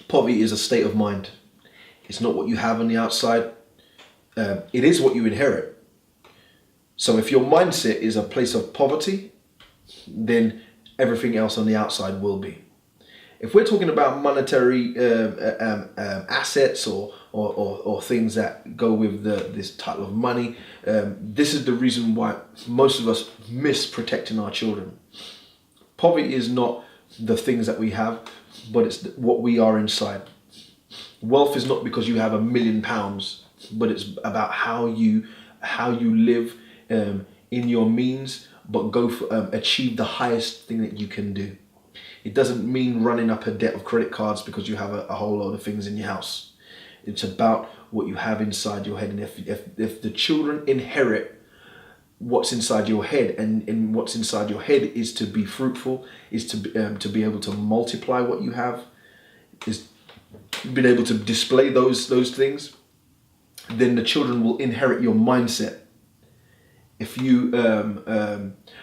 Poverty is a state of mind. It's not what you have on the outside. It is what you inherit. So if your mindset is a place of poverty, then everything else on the outside will be. If we're talking about monetary assets or things that go with this type of money, this is the reason why most of us miss protecting our children. Poverty is not the things that we have, but it's what we are inside. Wealth is not because you have £1 million, but it's about how you live in your means, but go for achieve the highest thing that you can do. It doesn't mean running up a debt of credit cards because you have a whole lot of things in your house. It's about what you have inside your head, and if the children inherit what's inside your head, and what's inside your head is to be fruitful, is to be able to multiply what you have, is being able to display those things, then the children will inherit your mindset. If you,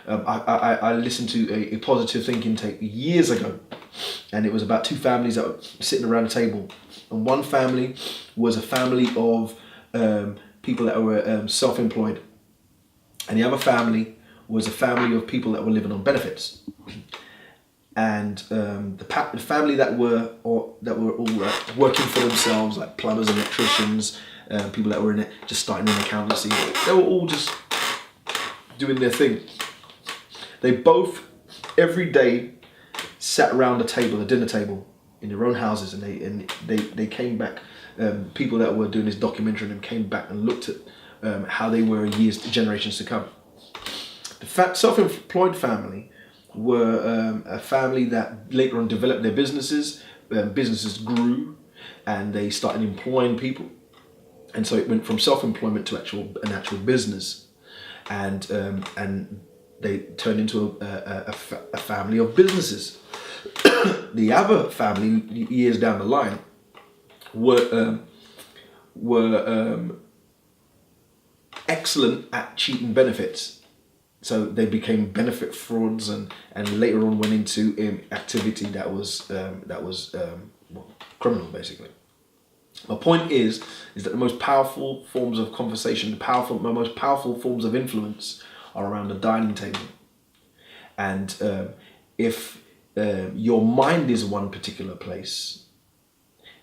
I listened to a positive thinking tape years ago, and it was about two families that were sitting around a table, and one family was a family of people that were self-employed, and the other family was a family of people that were living on benefits. And the family that were all working for themselves, like plumbers, electricians, people that were in it, just starting in accountancy, they were all just doing their thing. They both every day sat around a table, a dinner table, in their own houses, and they came back. People that were doing this documentary and came back and looked at how they were generations to come. The self-employed family were a family that later on developed their businesses. Businesses grew, and they started employing people, and so it went from self-employment to an actual business, and they turned into a family of businesses. The other family, years down the line, were excellent at cheating benefits. So they became benefit frauds, and later on went into activity that was criminal, basically. My point is that the most powerful forms of conversation, the most powerful forms of influence are around the dining table. And if your mind is one particular place,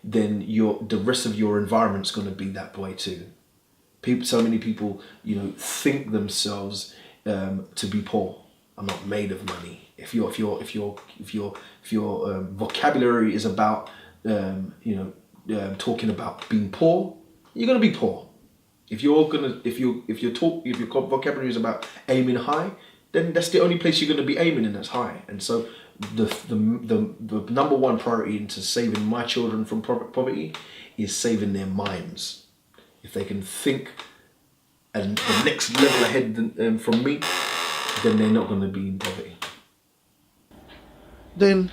then the rest of your environment's going to be that way too. So many people, think themselves to be poor. I'm not made of money. If your vocabulary is about talking about being poor, you're gonna be poor. If your vocabulary is about aiming high, then that's the only place you're gonna be aiming, and that's high. And so the number one priority into saving my children from poverty is saving their minds. If they can think and the next level ahead from me, then they're not going to be in poverty. Then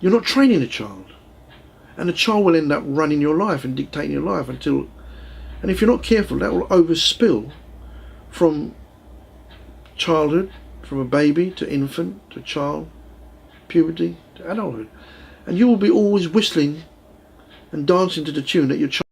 you're not training a child, and the child will end up running your life and dictating your life and if you're not careful, that will overspill from childhood, from a baby to infant to child, puberty to adulthood, and you will be always whistling and dancing to the tune that your child